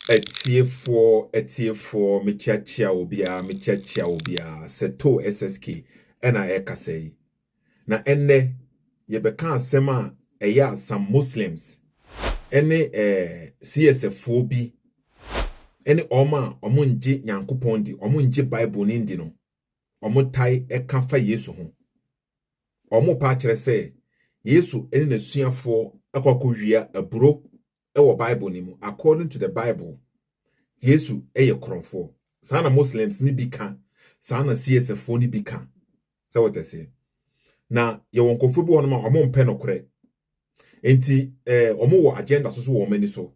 Etiefo, Michachia obia, Sethoo SSK, and I say. Na enne, ye beka sema, some Muslims, any CSF bi, any omunji nyankupondi, omunji Bible nindino, omutai ekafa Yesu hon. Omu pachere se, Yesu eni nesuafo akwakuwia aburo ewo Bible ni mu. According to the Bible, Yesu eye kronfo. Sana Muslims ni bika, sana CSF ni bika. Sa what I say. Na ye wonkofo bi wonoma omo mpe nokre. Enti omo wo agenda so wo mani so.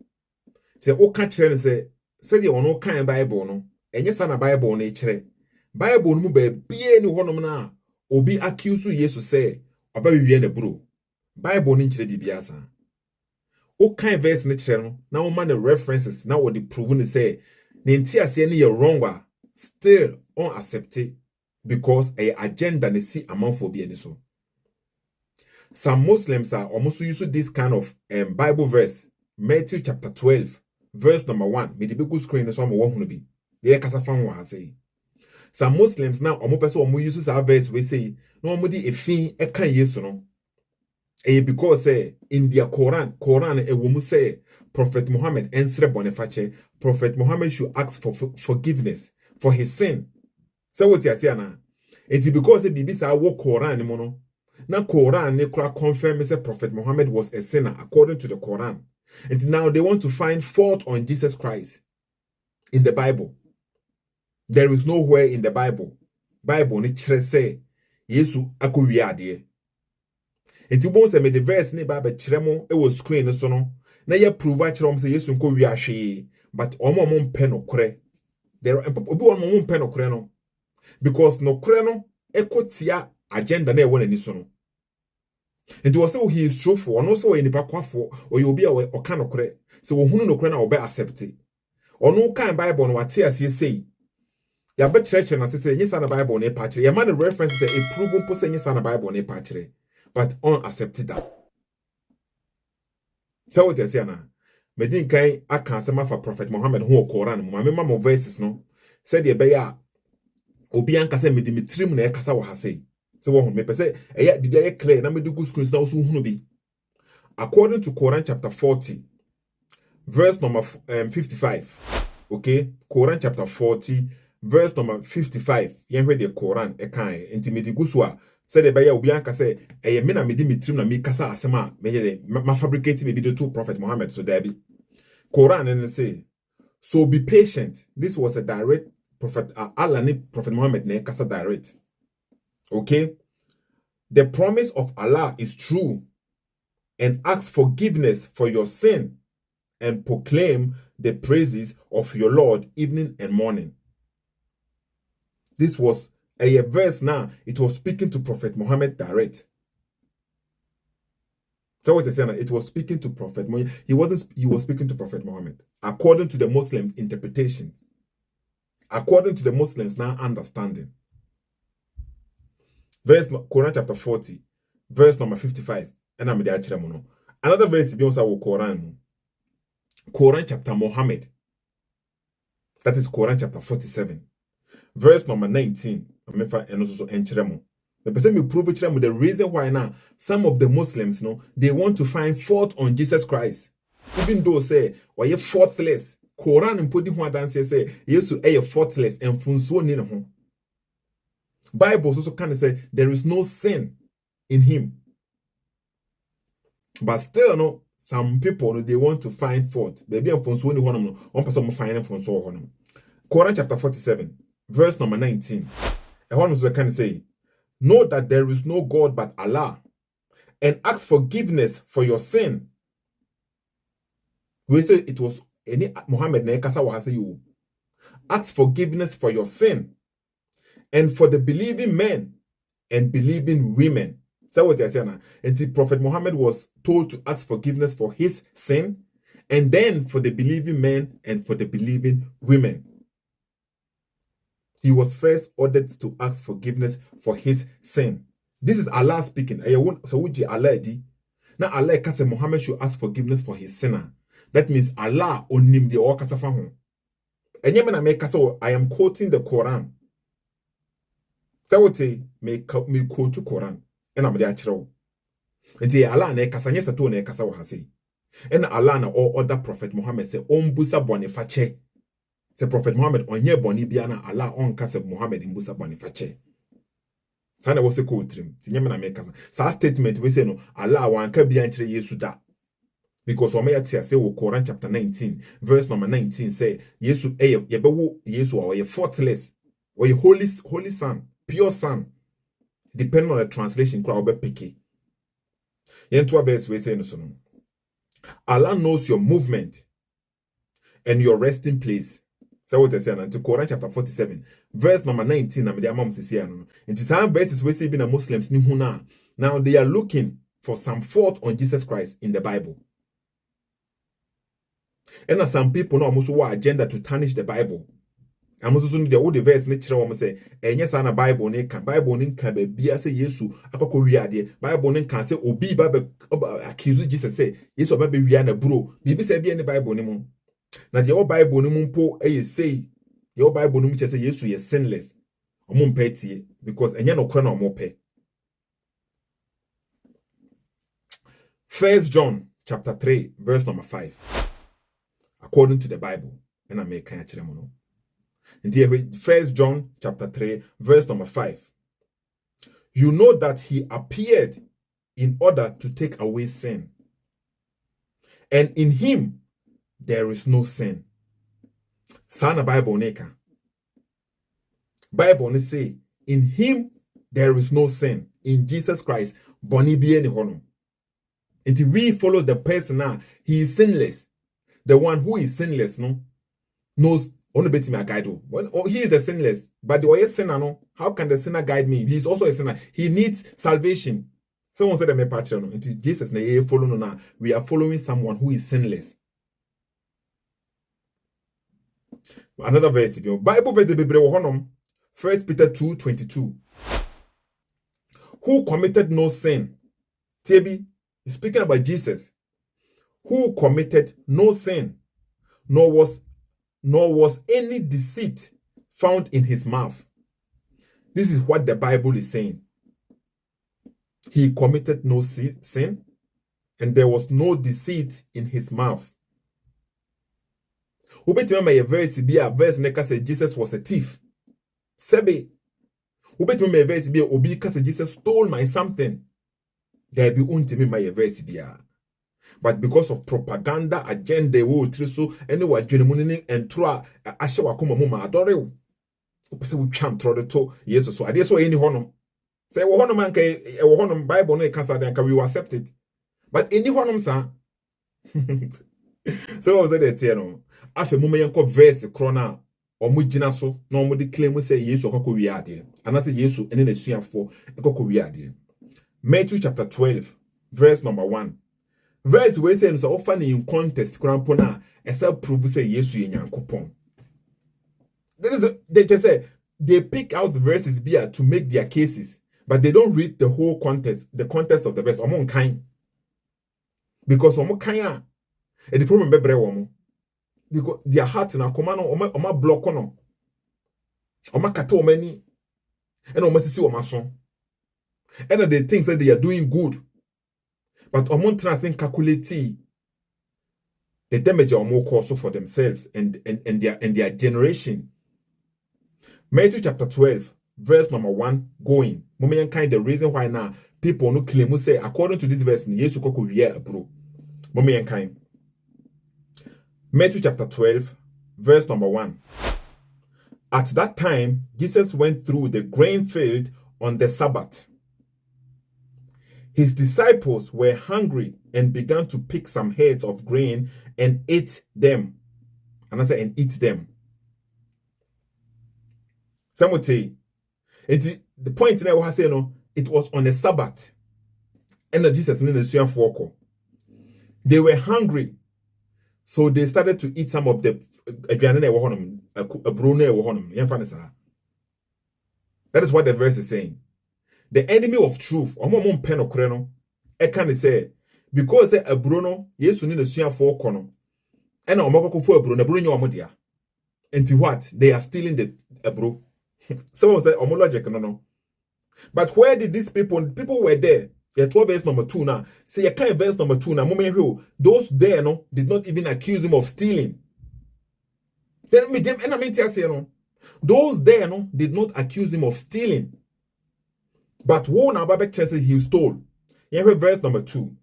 Se o ka kire ne se de ono kan Bible no, enye sana Bible no e kire. Bible no mu ba bie ni honom na obi accuse Yesu say oba wiwie na bro. Bible no kire bibia sa. O kan verse ne kire no na o ma the references na wo de prove ne say ne ntiase ne ye wrong wa still unaccepted because a agenda ne si amanfo bi ani so. Some Muslims are almost using this kind of Bible verse, Matthew chapter 12, verse number 1. Me the big screen is one more be. The kasa fan wa say. Some Muslims now almost person uses our verse we say no mudi efin e kan Yesu no. Because in their Quran a woman say Prophet Muhammad ensre boniface, Prophet Muhammad should ask for forgiveness for his sin. So what you say na? It's because bibi sa wo Quran ni mo no. Na Quran ne kura confirm say Prophet Muhammad was a sinner according to the Quran. And now they want to find fault on Jesus Christ in the Bible. There is nowhere in the Bible ni kire say Yesu akowia ade. Enti bon se me the verse ni ba be kire mo e wo screen so no na ye prove kire mo say Yesu nkowia hwe but omo mpe no kore. There obi omo mpe no kore no because no kore no ekotia agenda na e wona ni so no. And to say he is truthful, or no so any pakwafo, or you'll be away or can okre. So who no crana or be accepted. Or no kind Bible no what tears ye say. Ya bet church and say yes on a Bible ne patri. Ya man the reference say a proven person yes on a Bible ne patri. But unaccepted that. So what I say na. Medin kai aka sema for Prophet Muhammad who Quran mo mama mo verses no. Said ye be ya obi anka say me dimitrim na e kasa wo ha say. So what me say bibia clear na me do screens na also hunu bi. According to Quran chapter 40 verse number 55. Okay, Quran chapter 40 verse number 55. Yen hwe the Quran e kan enti me di gusua said the baya obi anka say me na me di mitrim na me kasa asema me ma fabricate me be to Prophet Muhammad so there be. Quran and say so be patient. This was a direct prophet Allah ni Prophet Muhammad ne kasa direct. Okay, the promise of Allah is true and ask forgiveness for your sin and proclaim the praises of your Lord evening and morning. This was a verse now. It was speaking to Prophet Muhammad direct. So what I say now, it was speaking to Prophet Muhammad. He was speaking to Prophet Muhammad according to the Muslim interpretations. According to the Muslims now understanding. Verse Quran chapter 40, verse number 55. And I'm the another verse is also Quran. Quran chapter Muhammad. That is Quran chapter 47. Verse number 19. And also the person will prove the reason why now some of the Muslims they want to find fault on Jesus Christ. Even though say why you faultless. Quran and putting one dance say yes a faultless and funso ni no. Bible also kind of say there is no sin in him. But still, no, some people they want to find fault. Maybe I'm from one person find from so on. Quran chapter 47, verse number 19. And one was kind of say, know that there is no God but Allah, and ask forgiveness for your sin. We say it was any Muhammad Nekasa was you. Ask forgiveness for your sin. And for the believing men and believing women. So what I say now? And the Prophet Muhammad was told to ask forgiveness for his sin, and then for the believing men and for the believing women. He was first ordered to ask forgiveness for his sin. This is Allah speaking. So would you Allah di? Now Allah say Muhammad should ask forgiveness for his sinner. That means Allah onim de o kasa fa ho. Enye me na me kasa I am quoting the Quran. That would say me quote to Quran. And I'm there chiro. Nti Allah na kasa nye Sethoo na kasa wa hase. And Allah na all other prophet Muhammad say ombusa bone fache. Say prophet Muhammad onye boni bia na Allah on kasa Muhammad mbusa bone fache. Sana wo se ko trim. Ti nye me na me kasa. Sa statement we say no Allah wan ka bia nchire Yesu da. Because Omaya Tia say Quran chapter 19, verse number 19 say Yesu yebewo Yesu or ye faultless or ye holy son, pure son. Depending on the translation, crowd be picky. Yentua verse we say no so. Allah knows your movement and your resting place. So what I say into Quran chapter 47, verse number 19. Na me dia mom sisi ano. Into some verses we see been a Muslims ni huna. Now they are looking for some fault on Jesus Christ in the Bible. And some people know almost what agenda to tarnish the Bible. I'm also the old verse nature woman say, and yes, and a Bible ne can be say Yesu, akoko wiade, Bible ne can say obi babe accuse Jesus say, Yesu babe wiana bro, bibi say be any Bible ne mo. Na the old Bible ne mumpo say, your Bible ne say Yesu is sinless. Omum peti because enye no kra na omope. 1 John chapter 3, verse number 5. According to the Bible, and I make kind of mono. In 1 John chapter 3, verse number 5. You know that he appeared in order to take away sin. And in him there is no sin. Sana Bible neka. Bible say, in him there is no sin. In Jesus Christ, boni bien hono. Until we follow the person now, he is sinless. The one who is sinless, knows only bet me a guide. Well, he is the sinless, but the sinner, no. How can the sinner guide me? He is also a sinner. He needs salvation. Someone said that me patron. Until Jesus na follow now. We are following someone who is sinless. Another verse, Bible verse be 1 Peter 2:22. Who committed no sin? Tebi is speaking about Jesus. Who committed no sin, nor was any deceit found in his mouth. This is what the Bible is saying. He committed no sin, and there was no deceit in his mouth. Ubetimama ye verse be a verse neka say Jesus was a thief. Sebe. Ubetimama ye verse be obi ka say Jesus stole my something. There be untimi my verse be a. But because of propaganda agenda wo triso ene wa dwenemunini entro a ahye wakoma mu ma adore wo opese wo twam trode to Jesus so ade so eni honom say wo honom anka e wo honom Bible no e kasa de anka we will accept it but eni honom sa so what was that there no afa mu meyenko verse krona omu gina so na omu de claim say Jesus okoko wi ade anase Jesus ene na suafo ekoko wi ade. Matthew chapter 12 verse number 1. Verse we say so often in context krampona esa prove say Yesu ye Nyankopon. They just say they pick out the verses beer to make their cases, but they don't read the whole context, the context of the verse. Omon kind. Because omo kanya the problem bebre womo. Because their heart na komano oma block no. Oma kata omani and oma sisi oma so. And they think that they are doing good. But omon transcend calculate the damage or more also for themselves and their generation. Matthew chapter 12, verse number 1 going. Moment kind the reason why now people no claim say according to this verse, yes, you could hear bro. Moment kind. Matthew chapter 12, verse number 1. At that time, Jesus went through the grain field on the Sabbath. His disciples were hungry and began to pick some heads of grain and ate them. And I said, and eat them. Some would say, the point in I say, no, it was on the Sabbath. And Jesus in the they were hungry. So they started to eat some of the that is what the verse is saying. The enemy of truth, can say, because a bruno, yes, you need a suya for kono. And omoko for ebro na bro nya omo dia. Enti what? They are stealing the ebro. Someone said omo logic no. But where did these people were there? Yeah, 12 verse number 2 now. Say you can't verse number 2 now. Those there no did not even accuse him of stealing. Then me and I mean say no. Those there no did not accuse him of stealing. But who now Babek says he stole. Yeah, verse number 2.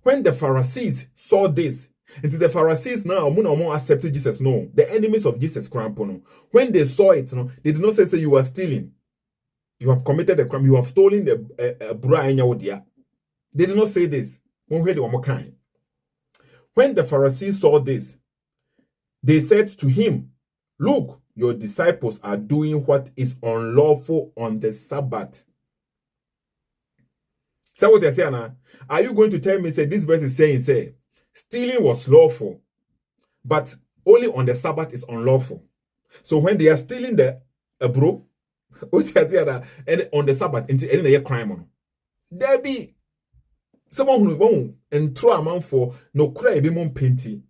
When the Pharisees saw this, and the Pharisees now accepted Jesus. No, the enemies of Jesus crampono. When they saw it, no, they did not say you are stealing. You have committed a crime. You have stolen the bra. They did not say this. When the Pharisees saw this, they said to him, "Look, your disciples are doing what is unlawful on the Sabbath." So what they say now? Are you going to tell me, say, this verse is saying, say, stealing was lawful, but only on the Sabbath is unlawful. So when they are stealing the bro, and on the Sabbath, and a crime on. There be someone who won't and throw a man for no cry be mon painty.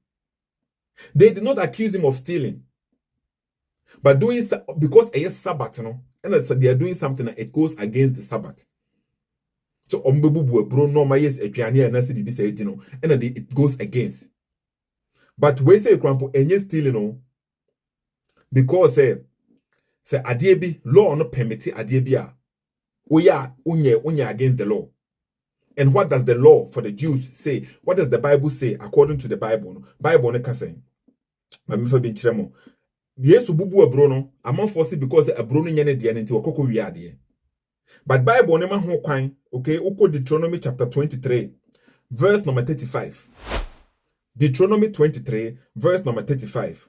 They did not accuse him of stealing, but doing because a Sabbath, no, and so they are doing something that it goes against the Sabbath. So ombebu bro no my yes aduane and nasi bibi say no and it goes against. But we say crampo enye stealing no because say adie bi law no permit adie bi a we are unye against the law. And what does the law for the Jews say? What does the Bible say according to the Bible? Bible no can say. Mami fa bin kiremo. Yesu bubu abro no amanfo say because abro no nyane de nti okoko wi ade. But Bible nema ho kwan, okay, uko Deuteronomy chapter 23, verse number 35. Deuteronomy 23, verse number 35.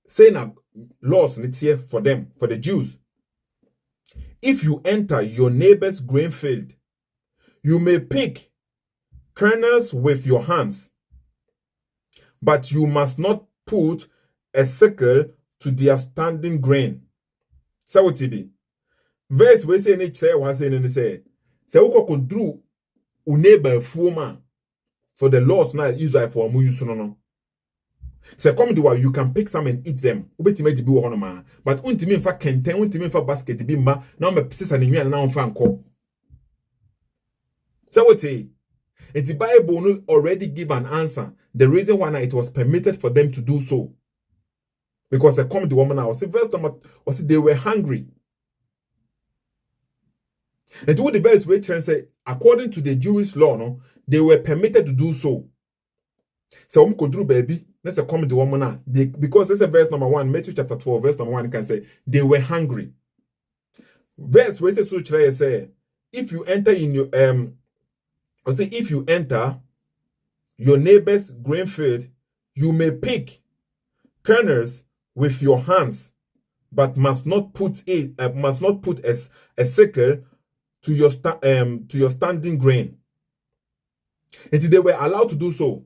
Saying that laws it's here for them, for the Jews. If you enter your neighbor's grain field, you may pick kernels with your hands, but you must not put a sickle to their standing grain. So what it be? Verse we say in say was saying and say uko could drew u neighbor fuma for the laws now Israel for mu use no. Say come the way you can pick some and eat them. Ubetime di bi wo ma. But untimi mfa kenten, untimi mfa basket bi ma na me pese na nwa na mfa nko. So what say? And the Bible already give an answer. The reason why it was permitted for them to do so. Because they come the woman now. See verse number or see they were hungry. And to the verse which say, according to the Jewish law, no, they were permitted to do so. So could do baby. Let's come the woman now. Because this is verse number 1, Matthew chapter 12, verse number 1 can say they were hungry. Verse which say, if you enter in your or say if you enter your neighbor's grain field, you may pick kernels with your hands, but must not put a sickle to your standing grain. And they were allowed to do so.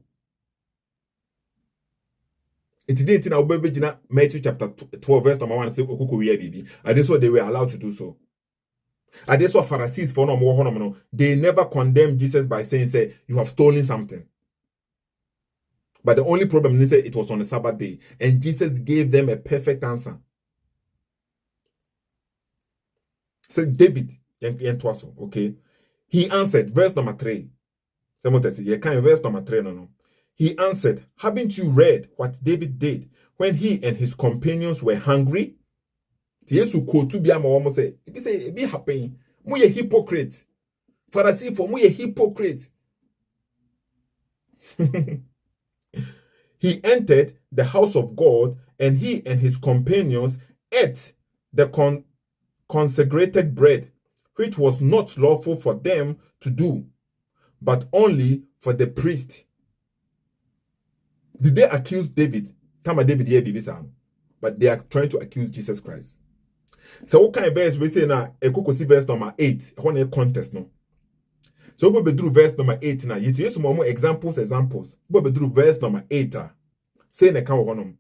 It didn't in Matthew chapter 12, verse number 1 say baby. And that's what they were allowed to do so. And that's what Pharisees for no they never condemned Jesus by saying, say, you have stolen something. But the only problem is it was on the Sabbath day. And Jesus gave them a perfect answer. So David, okay, he answered, verse number 3. Someone says, yeah, kind of verse number 3, no. He answered, haven't you read what David did when he and his companions were hungry? Yes, you could to be almost say, if you say, be happy, mu a hypocrite. Pharisee for mu a hypocrite. He entered the house of God, and he and his companions ate the consecrated bread, which was not lawful for them to do, but only for the priest. Did they accuse David? Tama David here be but they are trying to accuse Jesus Christ. So what kind of verse we say now? See verse number 8. When a contest no. So we be through verse number 8 now. You use some more examples. We be through verse number 8. Say in the count one.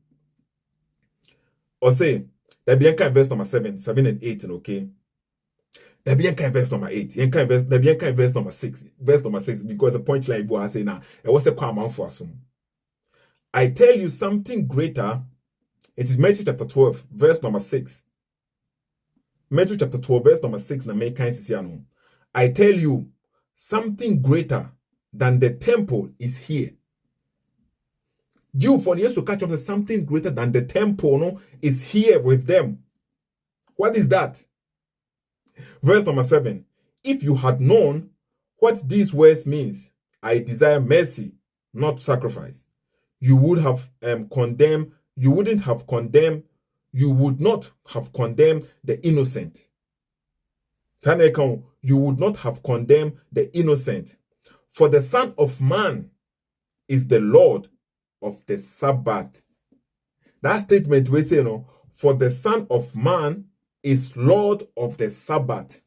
Or say there be kind verse number 7 and 8. Okay. There be kind verse number 8. There be kind verse number 6. Verse number 6 because the punchline boy say now. It was a common for us. I tell you something greater. It is Matthew chapter 12, verse number 6. Matthew chapter 12, verse number 6. I tell you something greater than the temple is here. Jew for years to catch up to something greater than the temple, no, is here with them. What is that? Verse number 7. If you had known what these words means, I desire mercy, not sacrifice, you would have condemned. You wouldn't have condemned. You would not have condemned the innocent. You would not have condemned the innocent. For the Son of Man is the Lord of the Sabbath. That statement we say, no, for the Son of Man is Lord of the Sabbath.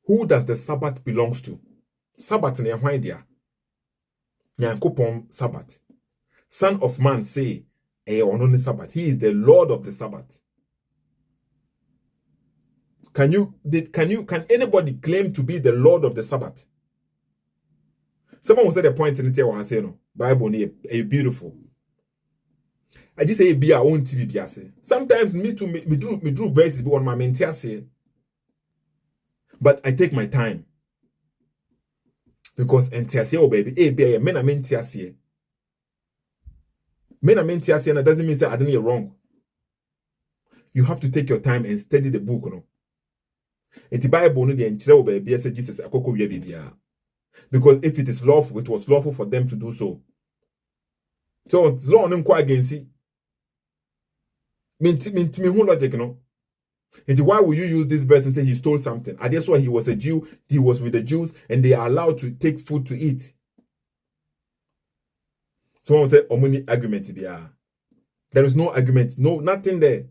Who does the Sabbath belongs to? Sabbath ne hwan dia. Nyankopon Sabbath. Son of Man say, only Sabbath. He is the Lord of the Sabbath. Can anybody claim to be the Lord of the Sabbath? Someone will say the point in the say no. Bible is beautiful. I just say be our own TV biase. Sometimes me too me do verses be on my mentia say. But I take my time. Because entia say oh baby, be a men a mentia say. Men a mentia say, and that doesn't mean say I didn't hear wrong. You have to take your time and study the book, no. In the Bible, no, the enchire baby say Jesus akoko we bibia. Because if it is lawful, it was lawful for them to do so. So it's law on kwa against it. Me who logic, no. And why will you use this verse and say he stole something? I guess why he was a Jew, he was with the Jews, and they are allowed to take food to eat. Someone said, "Omuni argument there." There is no argument, no nothing there,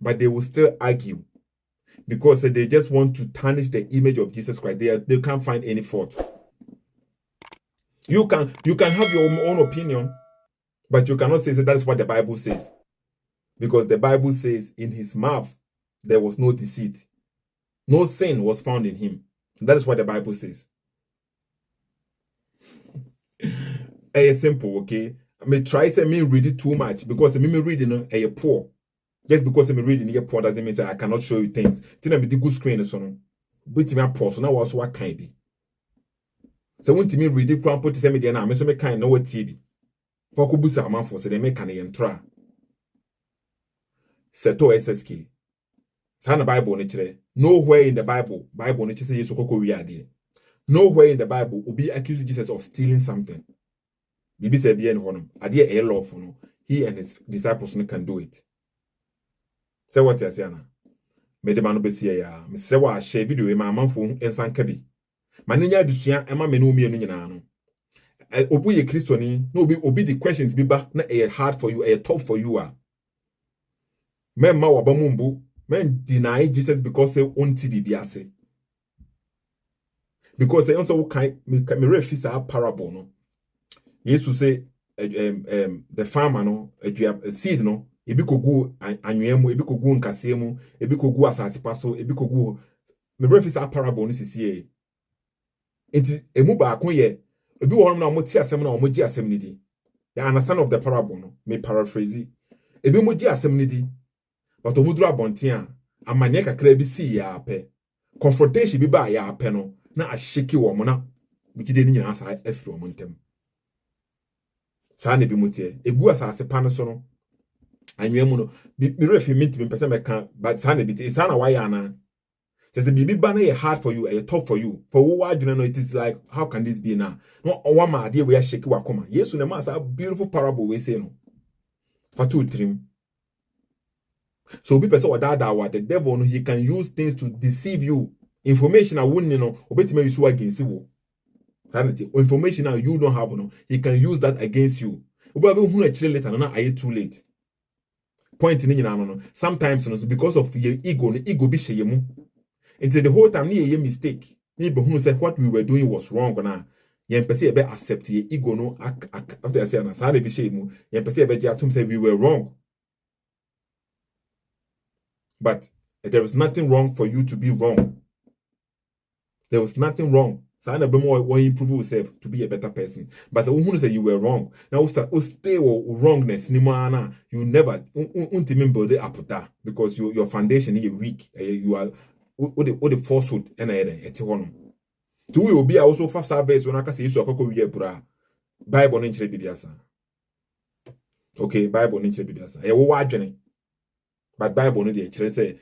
but they will still argue because they just want to tarnish the image of Jesus Christ. They can't find any fault. You can have your own opinion, but you cannot say that is what the Bible says, because the Bible says in his mouth there was no deceit, no sin was found in him. That is what the Bible says. It's simple, okay? I may try say me read it too much because me reading a poor. Just because I'm reading here poor doesn't mean that I cannot show you things. Then me the good screen so no. But me poor so now also what kind be. So when me read it put say me there na me so me kind no what TV. For ko busa amanfo so they make an entra. Sethoo SSK. Sana Bible ne kire. Nowhere in the Bible ne say Jesus kokko wi ade. Nowhere in the Bible will be accused Jesus of stealing something. Bibi say be en honum. Ade e lawful no. He and his disciples no can do it. Say what you say na. Me de manu besie ya. Me se wa share video e ma amanfo ensan ka bi. Manenya adusua e ma me no mienu nyina no. Obu ye Christoni, no obi the questions bi ba na e hard for you, e tough for you a. Men ma wa ba mumbu, men deny Jesus because say onti bibiase. Because they also can me reference a parable no. Jesus say the farmer no a seed no ebi kogu anwemu ebi kogu nkasemu ebi kogu asase paso ebi kogu me reference a parable no sisi enti emu ba akon ye ebi wo na mo ti asem na mo gi asem ni di. The understand of the parable no me paraphrase ebi mo gi asem ni di but omudru abonten a amane kakra bi si ya ape confrontation bi ba ya ape no na asheki wo mo na bigide ni nyina asa afiri wo mo ntem sa na bi mutie egu asase pa no so no anwemu no mi refi mint mi pese meka but sa na bi ti sa na why ana just bibi ba na hard for you a tough for you for wo adwene no it is like how can this be now no owa ma ade we asheki wakoma yesu na ma sa beautiful parable we say no fatu trim. So people say that the devil no, he can use things to deceive you. Information I wouldn't know, obetime use against you. Information now you don't have no, he can use that against you. Obabe hu a later no na aye too late. Point ni nyina no. Sometimes no because of your ego, no ego be sheye mu. Until the whole time ni ye mistake. Ni be hu say what we were doing was wrong na. Yen pese e be accept your ego no after I say na sa be sheye mu. Yen pese e be atum say we were wrong. But there is nothing wrong for you to be wrong. There was nothing wrong So na be more improve yourself to be a better person. But so who say you were wrong. Now stay wrongness ni na you never ultimately build it up that because your foundation is weak. You are the falsehood and ete to will be also fast service when I can say so akoko bra Bible no nkyere bibiasa. Okay, Bible no nkyere bibiasa. E wo adwene. But Bible no dey kyere say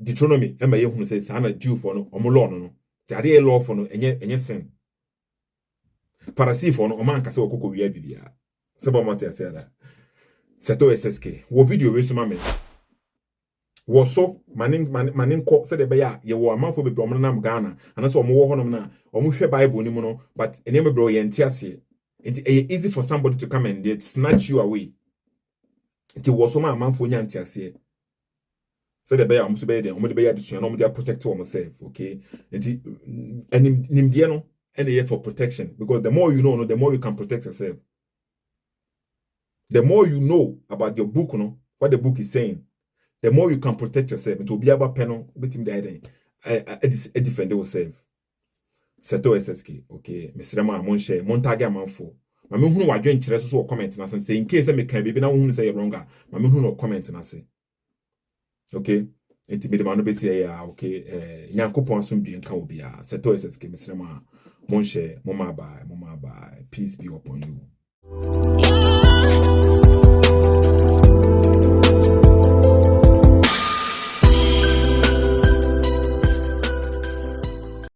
Deuteronomy e ma ye hunu say sana Jew for no omolo no. Tade law for no enye sin. Pharisee for no oman kase okoko wi bibia. Sebo mate say that. Sethoo SSK. Wo video we so ma me. Wo so manin ko say de be ya ye wo amanfo bebre omno nam Ghana. Ana so omo wo honom na omo hwe Bible ni mu no but eneme bro ye ntiase. It's easy for somebody to come and they snatch you away. It was my man for nyantiase. So the bear almost be there, almost be addition, almost protect ourselves, okay? And nimdiano and for protection because the more you know, the more you can protect yourself. The more you know about your book, what the book is saying, the more you can protect yourself. It will be about panel, but him there, I defend yourself. Sethoo SSK, okay, Mr. Rama, mon share, Montaga manfo. Ma me hunu wadwen kyerɛ so comment na say in case me kan bibi na hunu say wrong ma me hunu comment na say okay enti me de ma no beti ya okay nyankopɔn asomdwe nka obi a Sethoo SSK Mr. Rama mon share mo ma bye peace be upon you.